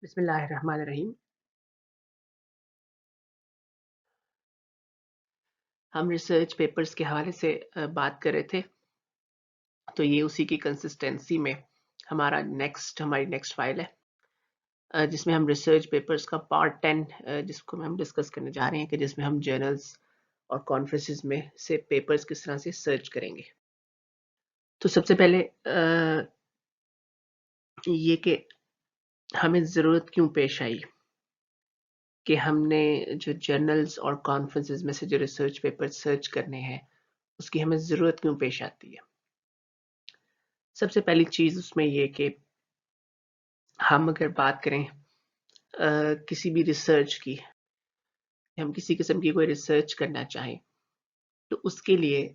बिस्मिल्लाहिर्रहमानिर्रहीम। हम research papers के हवाले से बात कर रहे थे, तो ये उसी की कंसिस्टेंसी में हमारी नेक्स्ट फाइल है, जिसमें हम रिसर्च पेपर्स का पार्ट 10 जिसको हम डिस्कस करने जा रहे हैं, कि जिसमें हम जर्नल्स और कॉन्फ्रेंसेस में से पेपर्स किस तरह से सर्च करेंगे। तो सबसे पहले ये कि हमें ज़रूरत क्यों पेश आई कि हमने जो जर्नल्स और कॉन्फ्रेंसेस में से जो रिसर्च पेपर्स सर्च करने हैं, उसकी हमें ज़रूरत क्यों पेश आती है। सबसे पहली चीज़ उसमें ये कि हम अगर बात करें किसी भी रिसर्च की, हम किसी किस्म की कोई रिसर्च करना चाहें, तो उसके लिए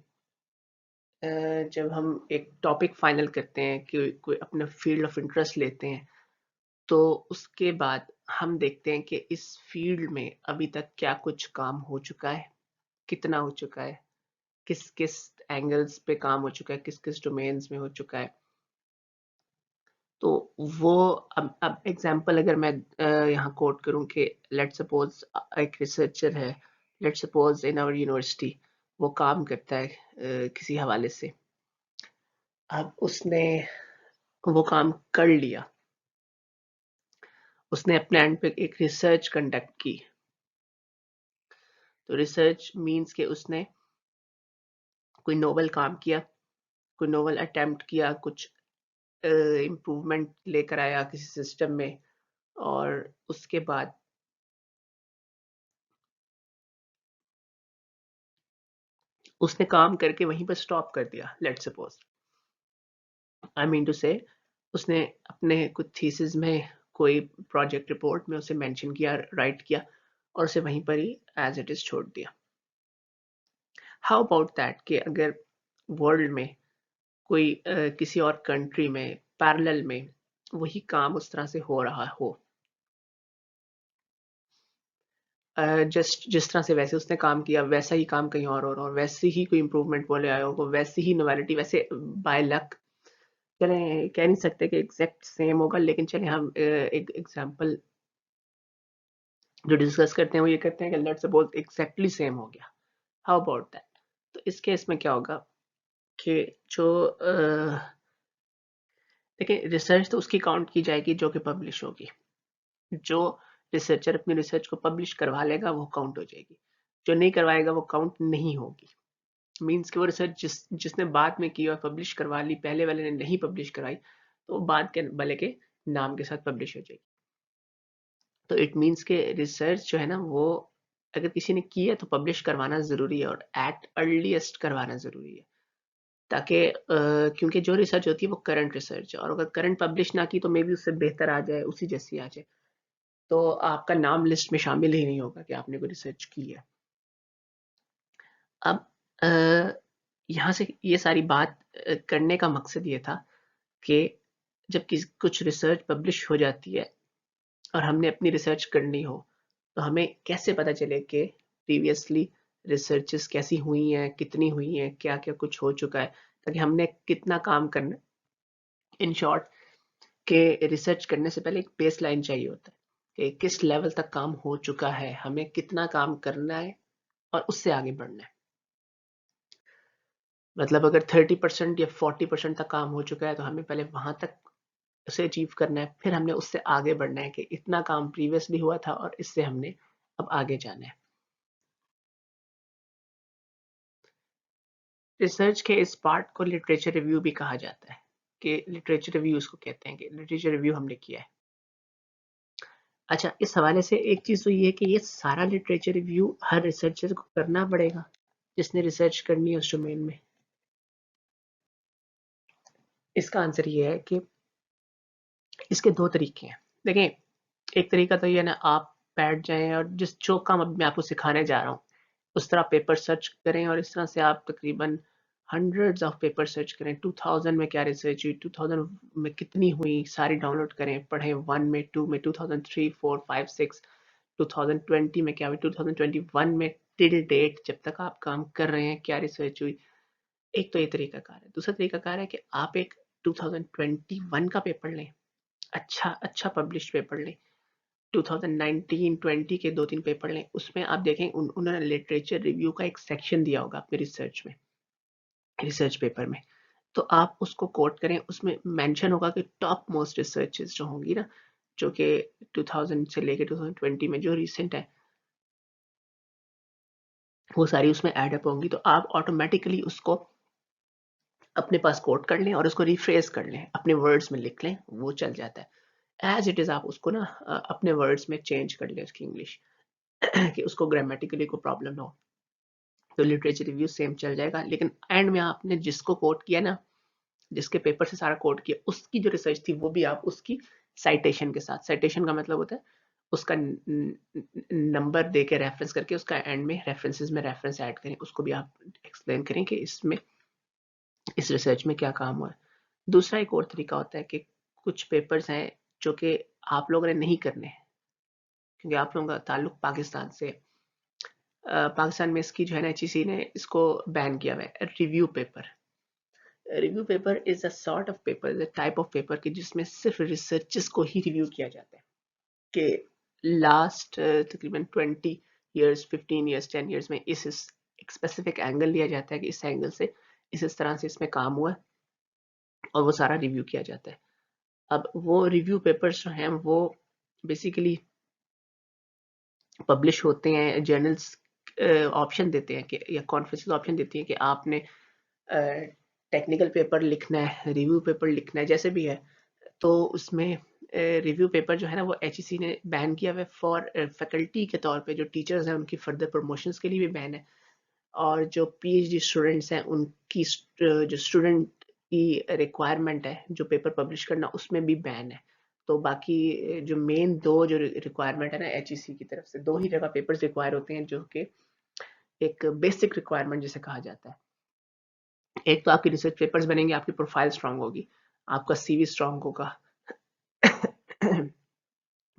जब हम एक टॉपिक फाइनल करते हैं कि कोई अपना फील्ड ऑफ इंटरेस्ट लेते हैं, तो उसके बाद हम देखते हैं कि इस फील्ड में अभी तक क्या कुछ काम हो चुका है, कितना हो चुका है, किस किस एंगल्स पे काम हो चुका है, किस किस डोमेन्स में हो चुका है। तो वो अब एग्जांपल अगर मैं यहाँ कोट करूँ कि लेट्स सपोज एक रिसर्चर है, let's suppose in our university वो काम करता है किसी हवाले से। अब उसने वो काम कर लिया, उसने अपने एंड पे एक रिसर्च कंडक्ट की। तो रिसर्च मींस कि उसने कोई नोवेल काम किया, कोई नोवेल अटेम्प्ट किया, कुछ इम्प्रूवमेंट लेकर आया किसी सिस्टम में, और उसके बाद उसने काम करके वहीं पर स्टॉप कर दिया। Let's suppose I mean to say उसने अपने कुछ थीसिस में, कोई प्रोजेक्ट रिपोर्ट में उसे मेंशन किया, राइट किया, और उसे वहीं पर ही एज इट इज छोड़ दिया। हाउ अबाउट दैट कि अगर वर्ल्ड में कोई किसी और कंट्री में पैरेलल में वही काम उस तरह से हो रहा हो, जस्ट जिस तरह से वैसे उसने काम किया वैसा ही काम कहीं और हो रहा हो, वैसे ही कोई इम्प्रूवमेंट बोले आया हो, वैसी ही नोवेलिटी, वैसे बाय लक, चले कह नहीं सकते कि एग्जैक्ट सेम होगा, लेकिन चले हम एक एग्जांपल जो डिस्कस करते हैं वो ये करते हैं कि लेट्स सपोज एग्जैक्टली सेम हो गया। How about that. तो इस केस में क्या होगा कि जो देखिए, रिसर्च तो उसकी काउंट की जाएगी जो कि पब्लिश होगी। जो रिसर्चर अपनी रिसर्च को पब्लिश करवा लेगा वो काउंट हो जाएगी, जो नहीं करवाएगा वो काउंट नहीं होगी। मींस कि वो रिसर्च जिसने बाद में की और पब्लिश करवा ली, पहले वाले ने नहीं पब्लिश करवाई, तो वो बाद के वाले के नाम के साथ पब्लिश हो जाएगी। तो इट मीन्स के रिसर्च जो है ना, वो अगर किसी ने की है तो पब्लिश करवाना ज़रूरी है, और एट अर्लीस्ट करवाना ज़रूरी है, ताकि क्योंकि जो रिसर्च होती है वो करंट रिसर्च है, और अगर करंट पब्लिश ना की तो मे बी उससे बेहतर आ जाए, उसी जैसी आ जाए, तो आपका नाम लिस्ट में शामिल ही नहीं होगा कि आपने कोई रिसर्च की है। अब यहाँ से ये सारी बात करने का मकसद ये था कि जब कुछ रिसर्च पब्लिश हो जाती है और हमने अपनी रिसर्च करनी हो, तो हमें कैसे पता चले कि प्रीवियसली रिसर्चेस कैसी हुई हैं, कितनी हुई हैं, क्या क्या कुछ हो चुका है, ताकि हमने कितना काम करना। इन शॉर्ट के रिसर्च करने से पहले एक बेस लाइन चाहिए होता है कि किस लेवल तक काम हो चुका है, हमें कितना काम करना है और उससे आगे बढ़ना है। मतलब अगर 30% या 40% तक काम हो चुका है तो हमें पहले वहां तक उसे अचीव करना है, फिर हमने उससे आगे बढ़ना है कि इतना काम प्रीवियसली हुआ था और इससे हमने अब आगे जाना है। रिसर्च के इस पार्ट को लिटरेचर रिव्यू भी कहा जाता है, कि लिटरेचर रिव्यू उसको कहते हैं कि लिटरेचर रिव्यू हमने किया है। अच्छा, इस हवाले से एक चीज तो ये है कि ये सारा लिटरेचर रिव्यू हर रिसर्चर को करना पड़ेगा जिसने रिसर्च करनी है उस डोमेन में। इसका आंसर ये है कि इसके दो तरीके हैं। देखें, एक तरीका तो ये ना, आप बैठ जाएं और जिस जो काम अब मैं आपको सिखाने जा रहा हूँ उस तरह पेपर सर्च करें, और इस तरह से आप तकरीबन हंड्रेड्स ऑफ पेपर सर्च करें। 2000 में क्या रिसर्च हुई, 2000 में कितनी हुई, सारी डाउनलोड करें, पढ़ें, 1 में, 2 में, 2003, 4, 5, 6, 2020 में क्या हुई, 2021 में टिल डेट जब तक आप काम कर रहे हैं क्या रिसर्च हुई। एक तो ये तरीकाकार है। दूसरा तरीकाकार है कि आप एक 2021 का पेपर लें, अच्छा अच्छा पब्लिश पेपर लें, 2019-20 के 2-3 पेपर लें, उसमें आप देखें उन्होंने लिटरेचर रिव्यू का एक सेक्शन दिया होगा अपने रिसर्च पेपर में। तो आप उसको कोट करें, उसमें मेंशन होगा कि टॉप मोस्ट रिसर्चेस जो होंगी ना, जो कि 2000 से लेके 2020 में जो रिसेंट है, वो सारी उसमें ऐड अप होंगी। तो आप ऑटोमेटिकली उसको अपने पास कोट कर लें और उसको रिफ्रेश कर लें, अपने वर्ड्स में लिख लें, वो चल जाता है। एज इट इज़ आप उसको ना अपने वर्ड्स में चेंज कर लें उसकी इंग्लिश कि उसको ग्रामेटिकली कोई प्रॉब्लम ना हो। तो लिटरेचर रिव्यू सेम चल जाएगा, लेकिन एंड में आपने जिसको कोट किया ना, जिसके पेपर से सारा कोट किया, उसकी जो रिसर्च थी वो भी आप उसकी साइटेशन के साथ, साइटेशन का मतलब होता है उसका नंबर दे के रेफरेंस करके उसका एंड में रेफरेंसेस में रेफरेंस ऐड करें, उसको भी आप एक्सप्लेन करें कि इसमें इस रिसर्च में क्या काम हुआ है। दूसरा एक और तरीका होता है कि कुछ पेपर्स हैं जो कि आप लोगों ने नहीं करने हैं, क्योंकि आप लोगों का ताल्लुक पाकिस्तान से, पाकिस्तान में इसकी जो है ना एचईसी ने इसको बैन किया हुआ है। Review paper is a sort of paper, is a type of paper कि जिसमें सिर्फ रिसर्चेस को ही रिव्यू किया जाता है कि लास्ट तकरीबन 20 ईयर्स 15 ईयर्स 10 ईयर्स में इस एक स्पेसिफिक एंगल लिया जाता है कि इस एंगल से इस तरह से इसमें काम हुआ है और वो सारा रिव्यू किया जाता है। अब वो रिव्यू पेपर्स जो हैं वो बेसिकली पब्लिश होते हैं, जर्नल्स ऑप्शन देते हैं कि या कॉन्फ्रेंसेस ऑप्शन देती हैं कि आपने टेक्निकल पेपर लिखना है, रिव्यू पेपर लिखना है, जैसे भी है। तो उसमें रिव्यू पेपर जो है ना वो एचईसी ने बैन किया हुआ है फॉर फैकल्टी के तौर पे, जो टीचर्स हैं उनकी फर्दर प्रमोशंस के लिए भी बैन है, और जो पीएचडी स्टूडेंट्स हैं उनकी जो स्टूडेंट की रिक्वायरमेंट है जो पेपर पब्लिश करना, उसमें भी बैन है। तो बाकी जो मेन दो जो रिक्वायरमेंट है ना एचईसी की तरफ से, दो ही जगह पेपर्स रिक्वायर होते हैं जो कि एक बेसिक रिक्वायरमेंट जिसे कहा जाता है। एक तो आपके रिसर्च पेपर्स बनेंगे, आपकी प्रोफाइल स्ट्रांग होगी, आपका सीवी स्ट्रांग होगा।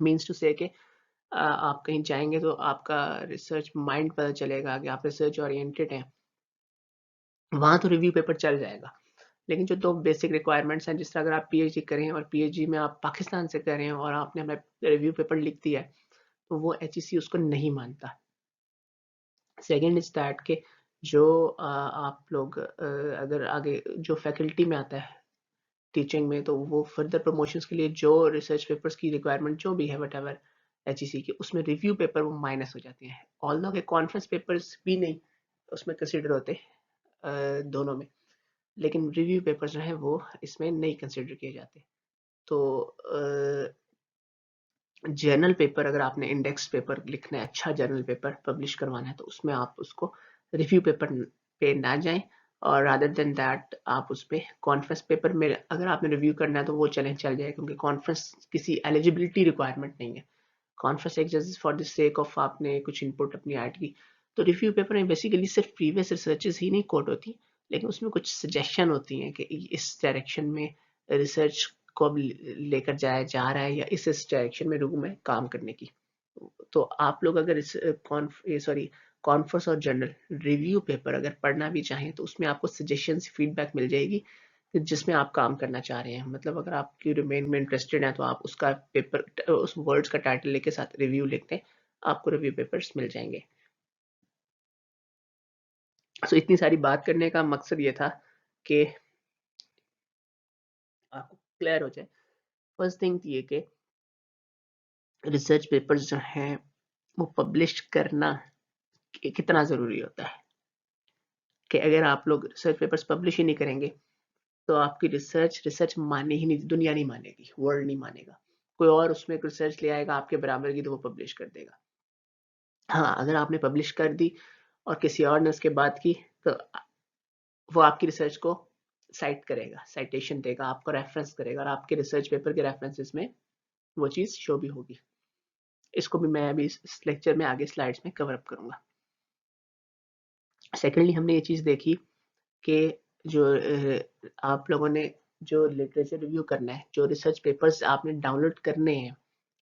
मीन्स टू से कि आप कहीं जाएंगे तो आपका रिसर्च माइंड पता चलेगा कि आप रिसर्च ओरिएंटेड हैं, वहां तो रिव्यू पेपर चल जाएगा। लेकिन जो दो बेसिक रिक्वायरमेंट्स हैं, जिस तरह अगर आप पीएचडी करें और पीएचडी में आप पाकिस्तान से करें और आपने हमें रिव्यू पेपर लिख दिया है, तो वो एचईसी उसको नहीं मानता। सेकेंड इज दैट के जो आप लोग अगर आगे जो फैकल्टी में आता है टीचिंग में, तो वो फर्दर प्रमोशंस के लिए जो रिसर्च पेपर्स की रिक्वायरमेंट जो भी है वट एवर एचईसी की, उसमें रिव्यू पेपर वो माइनस हो जाते हैं। ऑल्दो के कॉन्फ्रेंस पेपर्स भी नहीं उसमें कंसिडर होते दोनों में, लेकिन रिव्यू पेपर्स जो हैं वो इसमें नहीं कंसिडर किए जाते। तो जर्नल पेपर, अगर आपने इंडेक्स पेपर लिखना है, अच्छा जर्नल पेपर पब्लिश करवाना है, तो उसमें आप उसको रिव्यू पेपर पे ना जाएं, और रादर देन दैट आप उस पर कॉन्फ्रेंस पेपर में अगर आपने रिव्यू करना है तो वो चल जाए, क्योंकि कॉन्फ्रेंस किसी एलिजिबिलिटी रिक्वायरमेंट नहीं है। कॉन्फ्रेंस एक just for the sake of आपने कुछ इनपुट अपनी ऐड की। तो रिव्यू पेपर में बेसिकली सिर्फ प्रीवियस रिसर्चेस ही नहीं कोट होती, लेकिन उसमें कुछ सजेशन होती हैं कि इस डायरेक्शन में रिसर्च को अब लेकर जाया जा रहा है, या इस डायरेक्शन में रूम है काम करने की। तो आप लोग अगर इस कॉन्फ्रेंस और जर्नल रिव्यू पेपर अगर पढ़ना भी चाहें, तो उसमें आपको सजेशन फीडबैक मिल जाएगी कि जिसमें आप काम करना चाह रहे हैं। मतलब अगर आपकी डोमेन में इंटरेस्टेड है तो आप उसका पेपर उस वर्ड्स का टाइटल लेके साथ रिव्यू लिखते हैं, आपको रिव्यू पेपर्स मिल जाएंगे। सो इतनी सारी बात करने का मकसद ये था कि आपको क्लियर हो जाए। फर्स्ट थिंग ये कि रिसर्च पेपर्स जो हैं वो पब्लिश करना कितना ज़रूरी होता है, कि अगर आप लोग रिसर्च पेपर्स पब्लिश ही नहीं करेंगे तो आपकी रिसर्च माने ही नहीं, दुनिया नहीं मानेगी, वर्ल्ड नहीं मानेगा। कोई और उसमें रिसर्च ले आएगा आपके बराबर की, तो वो पब्लिश कर देगा। हाँ, अगर आपने पब्लिश कर दी और किसी और ने उसके बाद की, तो वो आपकी रिसर्च को साइट करेगा, साइटेशन देगा, आपको रेफरेंस करेगा, और आपके रिसर्च पेपर के रेफरेंसेस में वो चीज़ शो भी होगी। इसको भी मैं अभी इस लेक्चर में आगे स्लाइड्स में कवर अप करूंगा। सेकेंडली हमने ये चीज़ देखी कि जो आप लोगों ने जो लिटरेचर रिव्यू करना है, जो रिसर्च पेपर्स आपने डाउनलोड करने हैं,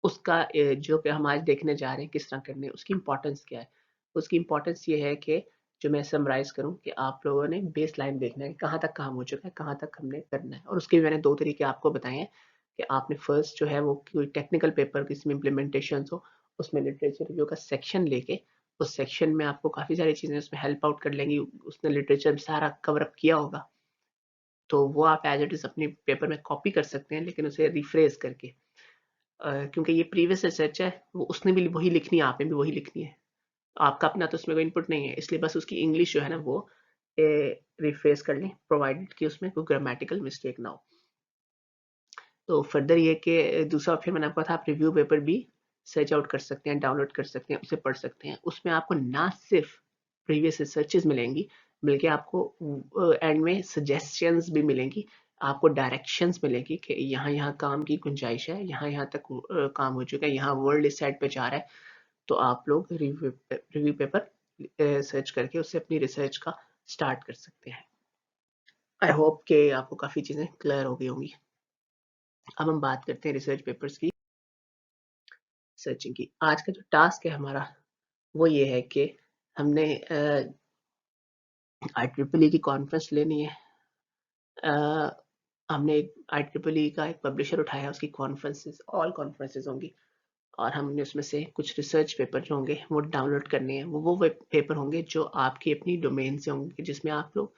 उसका जो कि हम आज देखने जा रहे हैं किस तरह करने हैं, उसकी इंपॉर्टेंस क्या है। उसकी इंपॉर्टेंस ये है कि जो मैं समराइज करूं कि आप लोगों ने बेस लाइन देखना है, कहाँ तक काम हो चुका है, कहाँ तक हमने करना है, और उसके भी मैंने दो तरीके आपको बताए हैं कि आपने फर्स्ट जो है वो कोई टेक्निकल पेपर किसी में इम्प्लीमेंटेशन हो, उसमें लिटरेचर रिव्यू का सेक्शन लेके उस सेक्शन में आपको काफ़ी सारी चीज़ें उसमें हेल्प आउट कर लेंगी, उसने लिटरेचर सारा कवर अप किया होगा, तो वो आप एज इट इज़ अपने पेपर में कॉपी कर सकते हैं, लेकिन उसे रिफ्रेज करके। क्योंकि ये प्रीवियस रिसर्च है, वो उसने भी वही लिखनी है, आपने भी वही लिखनी है, आपका अपना तो उसमें कोई इनपुट नहीं है, इसलिए बस उसकी इंग्लिश जो है ना वो रिफ्रेज कर लें, प्रोवाइडेड कि उसमें कोई ग्रामेटिकल मिस्टेक ना हो। तो फर्दर ये कि दूसरा ऑप्शन मैंने आपको कहा था, आप रिव्यू पेपर भी सर्च आउट कर सकते हैं, डाउनलोड कर सकते हैं, उसे पढ़ सकते हैं। उसमें आपको ना सिर्फ प्रीवियस रिसर्चेज मिलेंगी, बल्कि आपको एंड में सजेशंस भी मिलेंगी, आपको डायरेक्शंस मिलेंगी कि यहाँ यहाँ काम की गुंजाइश है, यहाँ यहाँ तक काम हो चुका है, यहाँ वर्ल्ड इस साइड पे जा रहा है, तो आप लोग रिव्यू पेपर सर्च करके उससे अपनी रिसर्च का स्टार्ट कर सकते हैं। आई होप कि आपको काफ़ी चीज़ें क्लियर हो गई होंगी। अब हम बात करते हैं रिसर्च पेपर्स की सर्चिंग की। आज का जो टास्क है हमारा वो ये है कि हमने IEEE की कॉन्फ्रेंस लेनी है। हमने IEEE का एक पब्लिशर उठाया, उसकी कॉन्फ्रेंसेस, ऑल कॉन्फ्रेंसेस होंगी, और हमने उसमें से कुछ रिसर्च पेपर जो होंगे वो डाउनलोड करने हैं। वो पेपर होंगे जो आपकी अपनी डोमेन से होंगे, जिसमें आप लोग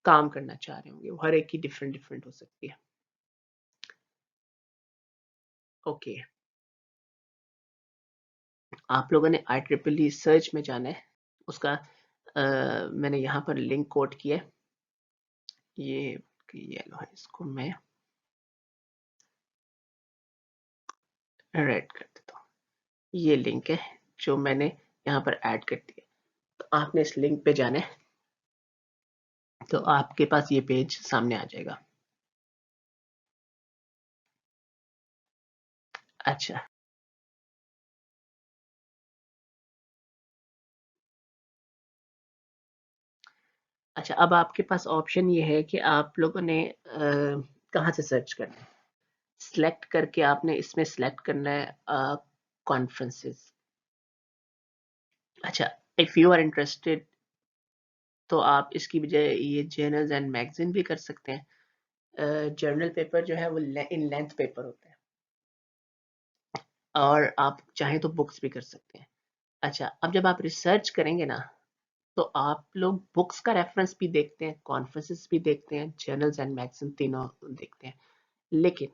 काम करना चाह रहे होंगे। वो हर एक की डिफरेंट डिफरेंट हो सकती है। ओके, आप लोगों ने IEEE सर्च में जाना है। उसका मैंने यहाँ पर लिंक कोट किया है, ये येलो है, इसको मैं रेड कर देता हूँ। ये लिंक है जो मैंने यहाँ पर ऐड कर दिया, तो आपने इस लिंक पे जाना है, तो आपके पास ये पेज सामने आ जाएगा। अच्छा, अच्छा, अब आपके पास ऑप्शन ये है कि आप लोगों ने कहाँ से सर्च करना है। सिलेक्ट करके आपने इसमें सिलेक्ट करना है कॉन्फ्रेंसेस। अच्छा, इफ यू आर इंटरेस्टेड तो आप इसकी बजाय ये जर्नल्स एंड मैगजीन भी कर सकते हैं। जर्नल पेपर जो है वो इन लेंथ पेपर होते हैं, और आप चाहें तो बुक्स भी कर सकते हैं। अच्छा, अब जब आप रिसर्च करेंगे ना, तो आप लोग बुक्स का रेफरेंस भी देखते हैं, कॉन्फ्रेंसेस भी देखते हैं, जर्नल्स एंड मैगजीन तीनों देखते हैं। लेकिन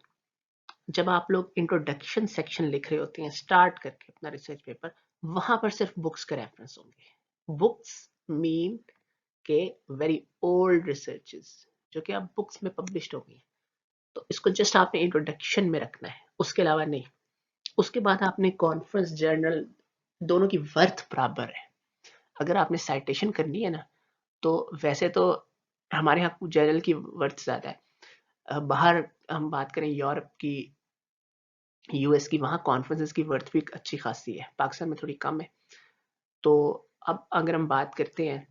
जब आप लोग इंट्रोडक्शन सेक्शन लिख रहे होते हैं स्टार्ट करके अपना रिसर्च पेपर, वहां पर सिर्फ बुक्स का रेफरेंस होंगे। बुक्स मीन के वेरी ओल्ड रिसर्चेस जो कि अब बुक्स में पब्लिश्ड हो गई, तो इसको जस्ट आपने इंट्रोडक्शन में रखना है, उसके अलावा नहीं। उसके बाद आपने कॉन्फ्रेंस जर्नल, दोनों की वर्थ बराबर है। अगर आपने साइटेशन करनी है ना, तो वैसे तो हमारे यहाँ जर्नल की वर्थ ज़्यादा है। बाहर हम बात करें यूरोप की, यूएस की, वहाँ कॉन्फ्रेंसेस की वर्थ भी अच्छी खासी है, पाकिस्तान में थोड़ी कम है। तो अब अगर हम बात करते हैं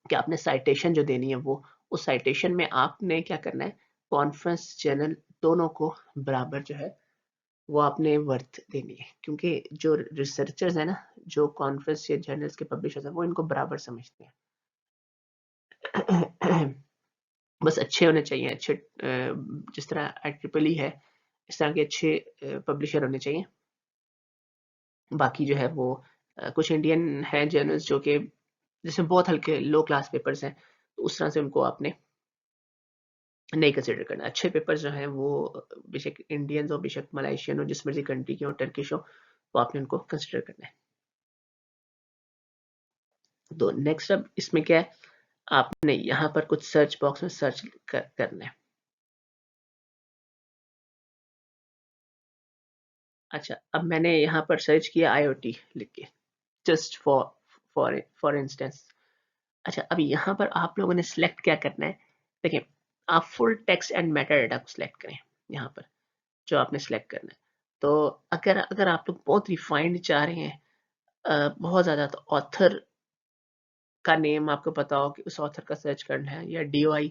कि आपने साइटेशन जो देनी है, वो उस साइटेशन में आपने क्या करना है, कॉन्फ्रेंस जर्नल दोनों को बराबर जो है वो आपने वर्थ देनी है, क्योंकि जो रिसर्चर्स है ना, जो कॉन्फ्रेंस या जर्नल्स के पब्लिशर्स हैं, वो इनको बराबर समझते हैं। बस अच्छे होने चाहिए, अच्छे जिस तरह IEEE है, इस तरह के अच्छे पब्लिशर होने चाहिए। बाकी जो है वो कुछ इंडियन है जर्नल्स जो कि जिसमें बहुत हल्के लो क्लास पेपर्स हैं, तो उस तरह से उनको आपने नहीं कंसिडर करना। अच्छे पेपर्स जो हैं वो बेशक इंडियंस हो, बेशक मलेशियन हो, जिस मर्जी कंट्री के हो, टर्किश हो, तो आपने उनको कंसिडर करना है। तो नेक्स्ट अब इसमें क्या है, आपने यहाँ पर कुछ सर्च बॉक्स में सर्च करना है। अच्छा, अब मैंने यहाँ पर सर्च किया IoT लिख के, जस्ट फॉर इंस्टेंस। अच्छा, अब यहाँ पर आप लोगों ने सिलेक्ट क्या करना है, देखिए, आप full text and Meta data को सिलेक्ट करें यहाँ पर, जो आपने सिलेक्ट करना है। तो अगर अगर आप लोग बहुत रिफाइंड चाह रहे हैं, बहुत ज़्यादा, तो ऑथर का नेम आपको पता हो कि उस ऑथर का सर्च करना है, या DOI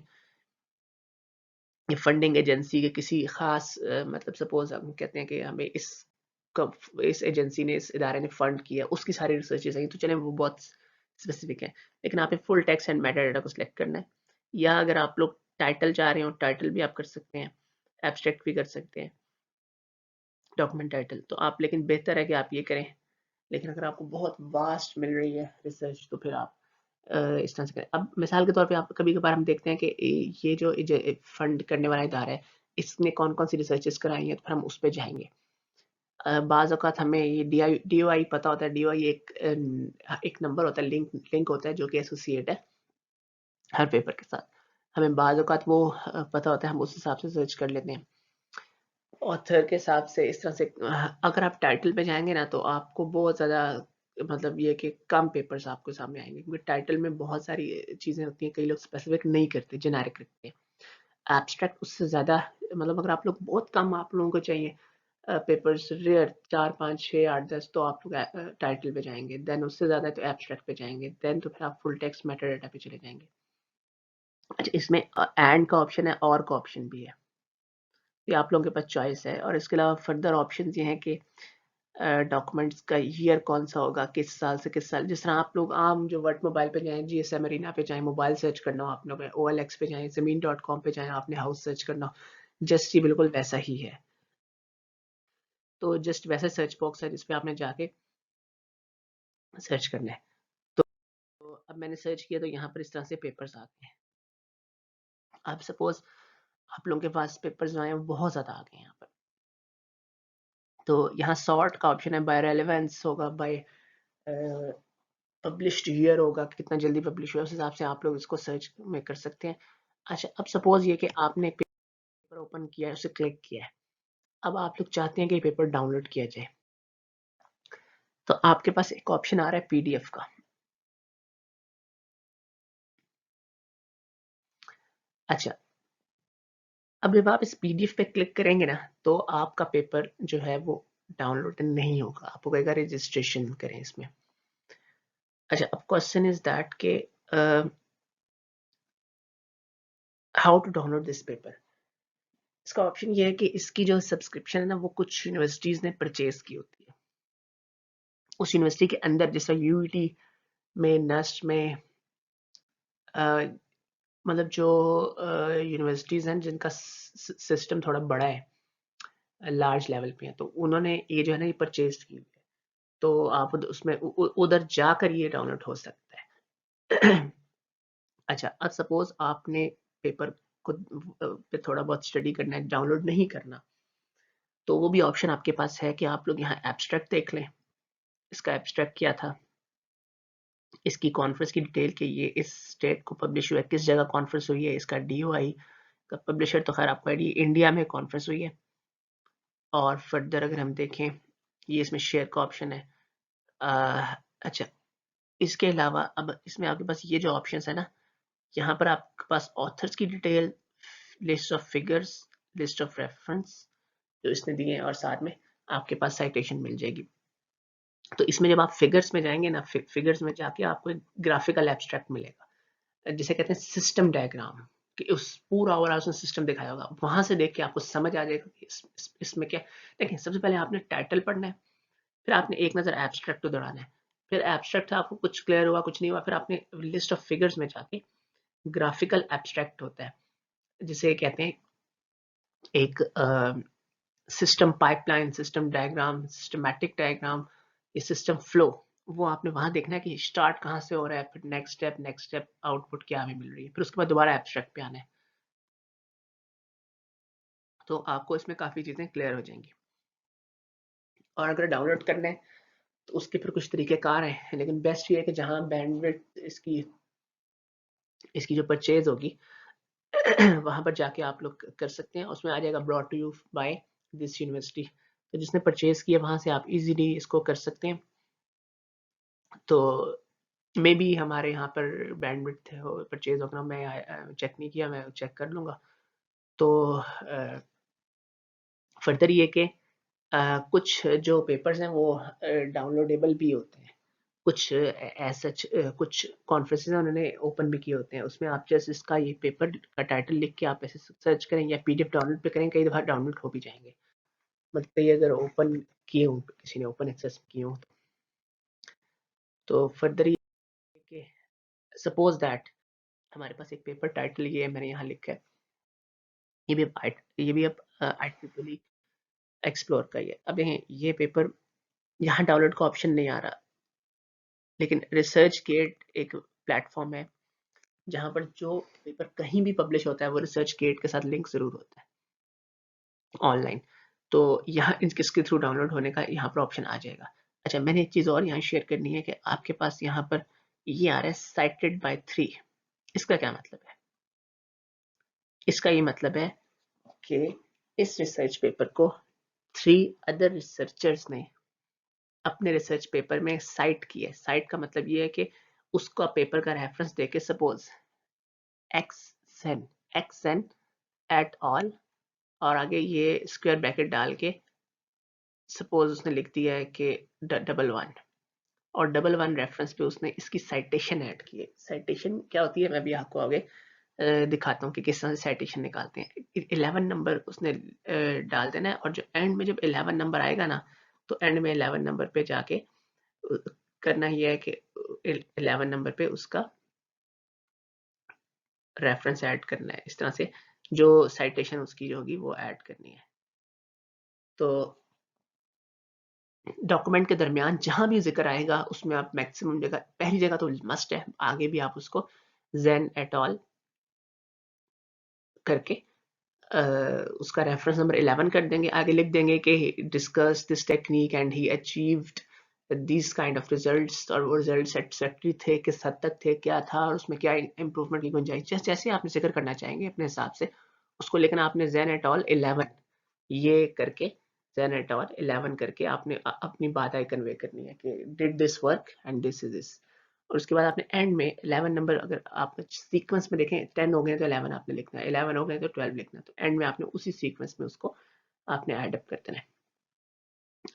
फंडिंग एजेंसी के किसी खास मतलब सपोज हम कहते हैं कि हमें इस एजेंसी ने, इस इदारे ने फंड किया, उसकी सारी रिसर्चेज आई, तो चलें वो बहुत स्पेसिफिक है, लेकिन आप full text and Meta data को सिलेक्ट करना है। या अगर आप लोग टाइटल चाह रहे हो, टाइटल भी आप कर सकते हैं। एब्स्ट्रैक्ट भी कर सकते हैं डॉक्यूमेंट टाइटल। तो आप, लेकिन बेहतर है कि आप ये करें। लेकिन अगर आपको बहुत वास्ट मिल रही है रिसर्च तो फिर आप इस तरह से करें। अब मिसाल के तौर पे आप कभी-कभार हम देखते हैं कि ये जो फंड करने वाला इदारा है, इसने कौन-कौन सी रिसर्चेस कराई हैं, तो फिर हम उस पे जाएँगे। बाज़ औक़ात हमें ये डीओआई पता होता है। डीओआई एक नंबर होता है, लिंक होता है जो कि एसोसिएट है हर पेपर के साथ। हमें बाज़ औक़ात वो पता होता है, हम उस हिसाब से सर्च कर लेते हैं। ऑथर के हिसाब से इस तरह से अगर आप टाइटल पे जाएँगे ना तो आपको बहुत ज़्यादा, मतलब ये कि कम पेपर्स आपके सामने आएँगे, क्योंकि टाइटल में बहुत सारी चीज़ें होती हैं, कई लोग स्पेसिफिक नहीं करते, जेनेरिक रखते हैं। एब्स्ट्रैक्ट उससे ज़्यादा, मतलब अगर आप लोग बहुत कम आप लोगों को चाहिए पेपर्स, रेयर 4, 5, 6, 8, 10, तो आप लोग टाइटल पे जाएँगे, देन उससे ज़्यादा तो एब्स्ट्रैक्ट पे जाएँगे, देन तो फिर आप फुल टेक्स्ट मेटाडाटा पे चले जाएँगे। अच्छा, इसमें एंड का ऑप्शन है, और का ऑप्शन भी है। ये आप लोगों के पास चॉइस है। और इसके अलावा फर्दर ऑप्शंस ये हैं कि डॉक्यूमेंट्स का ईयर कौन-सा होगा, किस साल से किस साल। जिस तरह आप लोग आम जो वर्ड मोबाइल पे जाएँ, जीएसएम अरीना पे जाएँ, मोबाइल सर्च करना हो आप लोगों ने, ओएलएक्स पे जाएँ, ज़मीन.com पे जाएँ, आपने हाउस सर्च करना हो, जस्ट ये बिल्कुल वैसा ही है। तो जस्ट वैसा सर्च बॉक्स है जिस पे आपने जाके सर्च करना है। तो अब मैंने सर्च किया तो यहाँ पर इस तरह से पेपर्स आते हैं। अब सपोज़ आप लोगों के पास पेपर्स जो हैं वो बहुत ज़्यादा आ गए हैं यहाँ पर। तो यहाँ सॉर्ट का ऑप्शन है, बाय रेलेवेंस होगा, बाय पब्लिश्ड ईयर होगा, कि कितना जल्दी पब्लिश हुआ, उस हिसाब से आप लोग इसको सर्च में कर सकते हैं। अच्छा, अब सपोज़ ये कि आपने पेपर ओपन किया है, उसे क्लिक किया है। अब आप लोग चाहते हैं कि ये पेपर डाउनलोड किया जाए। तो आपके पास एक ऑप्शन आ रहा है पीडीएफ का। अच्छा, अब जब आप इस पीडीएफ पे क्लिक करेंगे ना, तो आपका पेपर जो है वो डाउनलोड नहीं होगा। आपको कहेगा रजिस्ट्रेशन करें इसमें। अच्छा, अब क्वेश्चन इज़ दैट के how to download this paper. इसका ऑप्शन ये है कि इसकी जो सब्सक्रिप्शन है ना, वो कुछ यूनिवर्सिटीज़ ने परचेज़ की होती है। उस यूनिवर्सिटी के अंदर, जैसे यूईटी में, नस्ट में, मतलब जो यूनिवर्सिटीज़ हैं जिनका सिस्टम थोड़ा बड़ा है, लार्ज लेवल पे है, तो उन्होंने ये जो है ना, ये परचेज़ की हुई है। तो आप उसमें उधर जाकर ये डाउनलोड हो सकता है। अच्छा, अब सपोज़ आपने पेपर को पे थोड़ा बहुत स्टडी करना है, डाउनलोड नहीं करना, तो वो भी ऑप्शन आपके पास है कि आप लोग यहाँ एब्स्ट्रैक्ट देख लें। इसका एब्स्ट्रैक्ट क्या था, इसकी कॉन्फ्रेंस की डिटेल, कि ये इस स्टेट को पब्लिश हुआ है, किस जगह कॉन्फ्रेंस हुई है, इसका डीओआई का पब्लिशर तो खैर आपको आईडी, इंडिया में कॉन्फ्रेंस हुई है। और फर्दर अगर हम देखें, ये इसमें शेयर का ऑप्शन है। अच्छा, इसके अलावा अब इसमें आपके पास ये जो ऑप्शंस है ना, यहाँ पर आपके पास ऑथर्स की detail, list of figures, list of reference जो इसने दिए हैं, और साथ में आपके पास साइटेशन मिल जाएगी। तो इसमें जब आप फिगर्स में जाएंगे ना, फिगर्स में जाके आपको एक ग्राफिकल एब्स्ट्रैक्ट मिलेगा, जिसे कहते हैं सिस्टम डायग्राम, कि उस पूरा ओवरऑल उसने सिस्टम दिखाया होगा। वहां से देख के आपको समझ आ जाएगा कि इसमें क्या। देखिए, सबसे पहले आपने टाइटल पढ़ना है, फिर आपने एक नज़र एब्स्ट्रैक्ट को दौड़ाना है, फिर एब्स्ट्रैक्ट से आपको कुछ क्लियर हुआ, कुछ नहीं हुआ, फिर आपने लिस्ट ऑफ फिगर्स में जाके ग्राफिकल एब्स्ट्रैक्ट होता है, जिसे कहते हैं एक system pipeline, system diagram, systematic diagram, ये सिस्टम फ्लो। वो आपने वहां देखना है कि स्टार्ट कहाँ से हो रहा है, फिर नेक्स्ट स्टेप आउटपुट क्या हमें मिल रही है, फिर उसके बाद दोबारा एब्स्ट्रैक्ट पे आना है। तो आपको इसमें काफ़ी चीज़ें क्लियर हो जाएंगी। और अगर डाउनलोड करना है तो उसके फिर कुछ तरीक़ेकार हैं, लेकिन बेस्ट ये है कि जहाँ बैंडविड्थ इसकी इसकी जो परचेज़ होगी वहाँ पर जाके आप लोग कर सकते हैं। उसमें आ जाएगा brought to you by this university. तो जिसने परचेज़ किया वहाँ से आप ईज़िली इसको कर सकते हैं। तो मे बी हमारे यहाँ पर बैंडविड्थ हो, परचेज़ होगा, मैं चेक नहीं किया, मैं चेक कर लूँगा। तो फर्दर ये कि कुछ जो पेपर्स हैं वो डाउनलोडेबल भी होते हैं। कुछ एज़ सच कुछ कॉन्फ्रेंसेस उन्होंने ओपन भी किए होते हैं। उसमें आप जस्ट इसका ये पेपर का टाइटल लिख के आप ऐसे सर्च करें या पीडीएफ डाउनलोड पे करें, कई दफ़ा डाउनलोड हो भी जाएँगे। मतलब कई अगर ओपन किए हों, किसी ने ओपन एक्सेस किए हों तो फर्दर ये कि सपोज़ दैट हमारे पास एक पेपर टाइटल ये मैंने यहाँ लिखा है। ये भी IEEE एक्सप्लोर का ये। अब ये पेपर यहाँ डाउनलोड का ऑप्शन नहीं आ रहा, लेकिन रिसर्च गेट एक प्लेटफॉर्म है जहाँ पर जो पेपर कहीं भी पब्लिश होता है वो रिसर्च गेट के साथ लिंक जरूर होता है ऑनलाइन। तो यहाँ किसके थ्रू डाउनलोड होने का यहाँ पर ऑप्शन आ जाएगा। अच्छा, मैंने एक चीज़ और यहाँ शेयर करनी है कि आपके पास यहाँ पर ये आ रहा है साइटेड बाय 3। इसका क्या मतलब है? इसका ये मतलब है कि इस रिसर्च पेपर को 3 अदर रिसर्चर्स ने अपने रिसर्च पेपर में साइट की है। साइट का मतलब ये है कि उसका पेपर का रेफरेंस देके सपोज एक्सन एट ऑल और आगे ये स्क्वायर ब्रैकेट डाल के सपोज उसने लिख दिया है कि 11 और 11 रेफरेंस पे उसने इसकी साइटेशन ऐड की है। साइटेशन क्या होती है मैं भी आपको आगे दिखाता हूँ कि किस तरह से साइटेशन निकालते हैं। 11 नंबर उसने डाल देना है और जो एंड में जब 11 नंबर आएगा ना तो एंड में 11 नंबर पे जाके करना ही है कि 11 नंबर पे उसका रेफरेंस ऐड करना है। इस तरह से जो साइटेशन उसकी जो होगी वो ऐड करनी है। तो डॉक्यूमेंट के दरमियान जहां भी जिक्र आएगा उसमें आप मैक्सिमम जगह, पहली जगह तो मस्ट है, आगे भी आप उसको जेन एट ऑल करके उसका रेफरेंस नंबर 11 कर देंगे। आगे लिख देंगे कि discuss this technique and he achieved this kind of results, और वो रिजल्ट सेटिस्फैक्टरी थे, किस हद तक थे, क्या था और उसमें क्या इंप्रूवमेंट की गुंजाइश, जैसे जैसे आपने जिक्र करना चाहेंगे अपने हिसाब से उसको लिखना। आपने जेन एट ऑल 11 ये करके जेन एट ऑल 11 करके आपने अपनी बात आई कन्वे करनी है कि did this work and this is this. और उसके बाद आपने एंड में 11 नंबर, अगर आप सीक्वेंस में देखें 10 हो गए तो 11 आपने लिखना है, 11 हो गए तो 12 लिखना है, तो एंड में आपने उसी सीक्वेंस में उसको आपने ऐड अप कर देना है।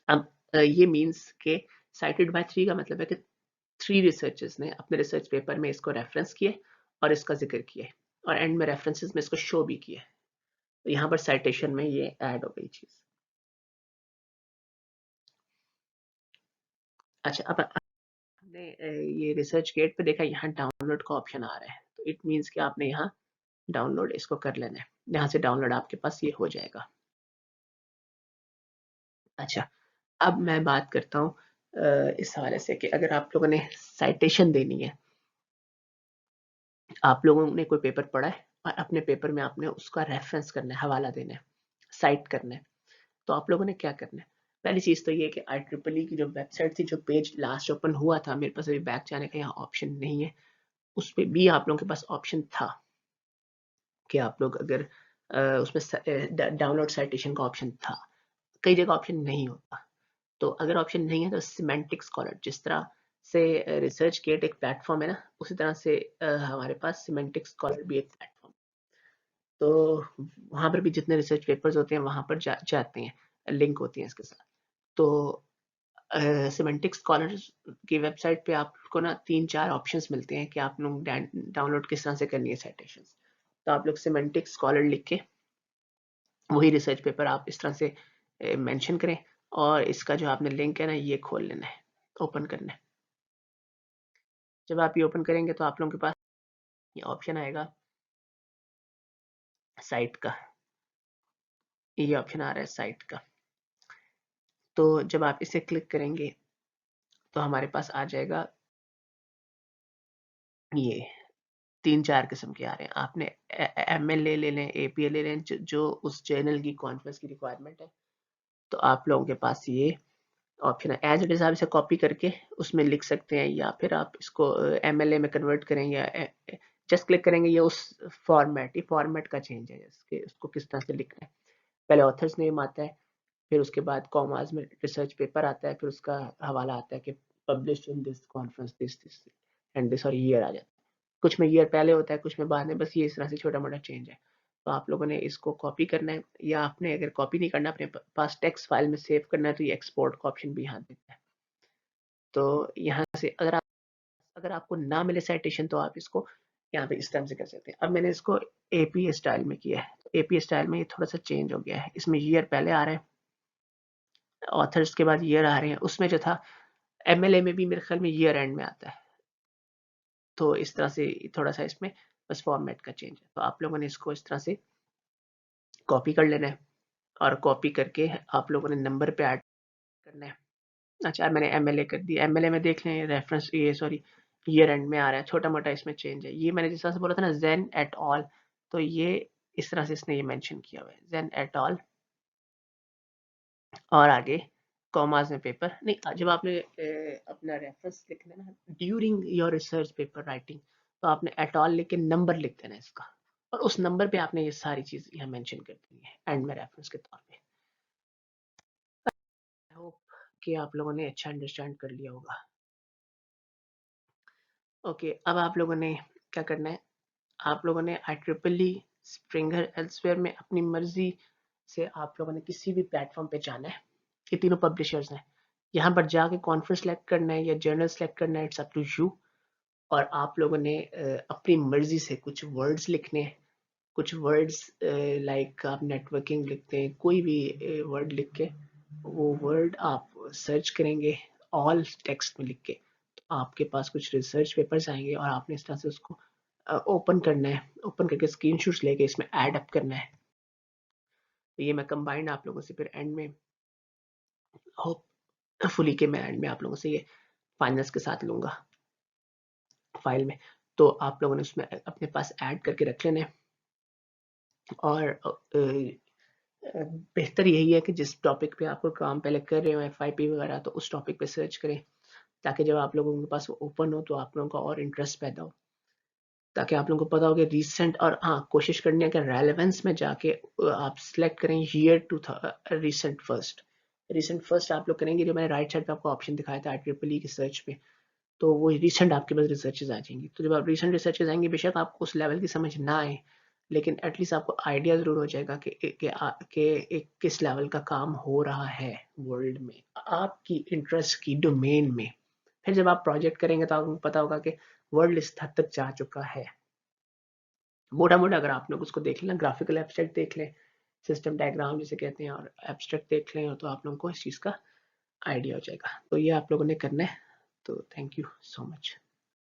अब ये मीन्स के साइटेड बाय 3 का मतलब है कि 3 रिसर्चर्स ने अपने रिसर्च पेपर में इसको रेफरेंस किए और इसका जिक्र किया और एंड में रेफरेंसेस में इसको शो भी किया। तो यहाँ पर साइटेशन में ये ऐड हो गई चीज। अच्छा, अब आपने ये रिसर्च गेट पे देखा यहाँ डाउनलोड का ऑप्शन आ रहा है, तो इट मीन्स कि आपने यहाँ डाउनलोड इसको कर लेना है। यहाँ से डाउनलोड आपके पास ये हो जाएगा। अच्छा, अब मैं बात करता हूँ इस हवाले से कि अगर आप लोगों ने साइटेशन देनी है, आप लोगों ने कोई पेपर पढ़ा है और अपने पेपर में आपने उसका रेफरेंस करना है, हवाला देना है, साइट करना है, तो आप लोगों ने क्या करना है? पहली चीज तो ये कि IEEE की जो वेबसाइट थी, जो पेज लास्ट ओपन हुआ था, मेरे पास अभी बैक जाने का यहाँ ऑप्शन नहीं है, उस पे भी आप लोगों के पास ऑप्शन था कि आप लोग अगर उसमें डाउनलोड साइटेशन का ऑप्शन था। कई जगह ऑप्शन नहीं होता, तो अगर ऑप्शन नहीं है तो सिमेंटिक स्कॉलर, जिस तरह से रिसर्च गेट एक प्लेटफॉर्म है ना, उसी तरह से हमारे पास सिमेंटिक स्कॉलर भी एक प्लेटफॉर्म। तो वहाँ पर भी जितने रिसर्च पेपर्स होते हैं वहाँ पर जाते हैं, लिंक होती है इसके साथ। तो सिमेंटिक स्कॉलर की वेबसाइट पे आपको ना 3-4 ऑप्शंस मिलते हैं कि आप लोग डाउनलोड किस तरह से करनी है साइटेशंस। तो आप लोग सिमेंटिक स्कॉलर लिख के वही रिसर्च पेपर आप इस तरह से मेंशन करें और इसका जो आपने लिंक है ना ये खोल लेना है, ओपन करना है। जब आप ये ओपन करेंगे तो आप लोगों के पास ये ऑप्शन आएगा साइट का, ये ऑप्शन आ रहा है साइट का। तो जब आप इसे क्लिक करेंगे तो हमारे पास आ जाएगा ये 3-4 किस्म के आ रहे हैं। आपने ML ले लें, APA ले लें, जो उस जर्नल की कॉन्फ्रेंस की रिक्वायरमेंट है। तो आप लोगों के पास ये ऑप्शन है। एज इट इज आप इसे कॉपी करके उसमें लिख सकते हैं या फिर आप इसको MLA में कन्वर्ट करेंगे या जस्ट क्लिक करेंगे, ये उस फॉर्मेट, ये फॉर्मेट का चेंज है इसके, उसको किस तरह से लिखना है। पहले ऑथर्स नेम आता है, फिर उसके बाद कॉमास में रिसर्च पेपर आता है, फिर उसका हवाला आता है कि publish in this conference this and this, और ईयर आ जाता है। कुछ में ईयर पहले होता है, कुछ में बाद में, बस ये इस तरह से छोटा मोटा चेंज है। तो आप लोगों ने इसको कॉपी करना है, या आपने अगर कॉपी नहीं करना अपने पास टेक्स्ट फाइल में सेव करना है तो ये एक्सपोर्ट का ऑप्शन भी यहाँ देता है। तो यहाँ से अगर आपको ना मिले साइटेशन तो आप इसको यहाँ पे इस तरह से कर सकते हैं। अब मैंने इसको APA स्टाइल में किया है, तो APA स्टाइल में ये थोड़ा सा चेंज हो गया है। इसमें ईयर पहले आ रहे हैं, ऑथर्स के बाद ईयर आ रहे हैं। उसमें जो था MLA में भी मेरे ख्याल में ईयर एंड में आता है। तो इस तरह से थोड़ा सा इसमें बस फॉर्मेट का चेंज है। तो आप लोगों ने इसको इस तरह से कॉपी कर लेना है और कॉपी करके आप लोगों ने नंबर पे ऐड करना है। अच्छा, मैंने एमएलए कर दिया। एमएलए में देख लें रेफरेंस, ये सॉरी ईयर एंड में आ रहा है, छोटा मोटा इसमें चेंज है। ये मैंने जिस तरह से बोला था ना ज़ेन एट ऑल, तो ये इस तरह से इसने ये मेंशन किया हुआ है ज़ेन एट ऑल। और आगे कॉमास में पेपर नहीं, जब आपने अपना रेफरेंस लिखना है ना during your research paper writing, तो आपने एट ऑल लिख के नंबर लिख देना है इसका, और उस नंबर पे आपने ये सारी चीज़ यहाँ मेंशन कर देनी है एंड में रेफरेंस के तौर पे। आई होप कि आप लोगों ने अच्छा अंडरस्टैंड कर लिया होगा। ओके, अब आप लोगों ने क्या करना है, आप लोगों ने IEEE, स्प्रिंगर, एल्सवेयर में अपनी मर्जी से आप लोगों ने किसी भी प्लेटफॉर्म पे जाना है। ये तीनों पब्लिशर्स हैं। यहाँ पर जाके कॉन्फ्रेंस सेलेक्ट करना है या जर्नल सेलेक्ट करना है, इट्स अप टू यू। और आप लोगों ने अपनी मर्जी से कुछ वर्ड्स लिखने हैं। कुछ वर्ड्स लाइक आप नेटवर्किंग लिखते हैं, कोई भी वर्ड लिख के वो वर्ड आप सर्च करेंगे ऑल टेक्स्ट में लिख के, तो आपके पास कुछ रिसर्च पेपर्स आएंगे और आपने इस तरह से उसको ओपन करना है। ओपन करके स्क्रीनशॉट्स लेके इसमें ऐड अप करना है। तो ये मैं कंबाइंड आप लोगों से फिर एंड में होपफुली के मैं एंड में आप लोगों से ये फाइनल्स के साथ लूँगा फाइल में। तो आप लोगों ने उसमें अपने पास ऐड करके रख लेना है। और बेहतर यही है कि जिस टॉपिक पे आपको काम पहले कर रहे हो FYP वगैरह, तो उस टॉपिक पे सर्च करें, ताकि जब आप लोगों के पास वो ओपन हो तो आप लोगों का और इंटरेस्ट पैदा हो, ताकि आप लोगों को पता हो कि रीसेंट, और हाँ कोशिश करनी है कि रेलेवेंस में जाके आप सिलेक्ट करें year to recent first. Recent first आप लोग करेंगे, जो मैंने राइट साइड पे आपको ऑप्शन दिखाया था IEEE की सर्च पे, तो वो रिसेंट आपके पास रिसर्चेज आ जाएंगी। तो जब आप रिसेंट रिसर्चेज आएंगे, बेशक आपको उस लेवल की समझ ना आए, लेकिन एटलीस्ट आपको आइडिया जरूर हो जाएगा कि किस लेवल का काम हो रहा है वर्ल्ड में आपकी इंटरेस्ट की डोमेन में। फिर जब आप प्रोजेक्ट करेंगे तो आपको पता होगा कि वर्ल्ड इस हद तक जा चुका है। मोटा मोटा अगर आप लोग उसको देख लें, ग्राफिकल एब्स्ट्रैक्ट देख लें, सिस्टम डायग्राम जिसे कहते हैं, और एब्स्ट्रैक्ट देख लें, तो आप लोगों को इस चीज़ का आइडिया हो जाएगा। तो ये आप लोगों ने करना है। तो थैंक यू सो मच।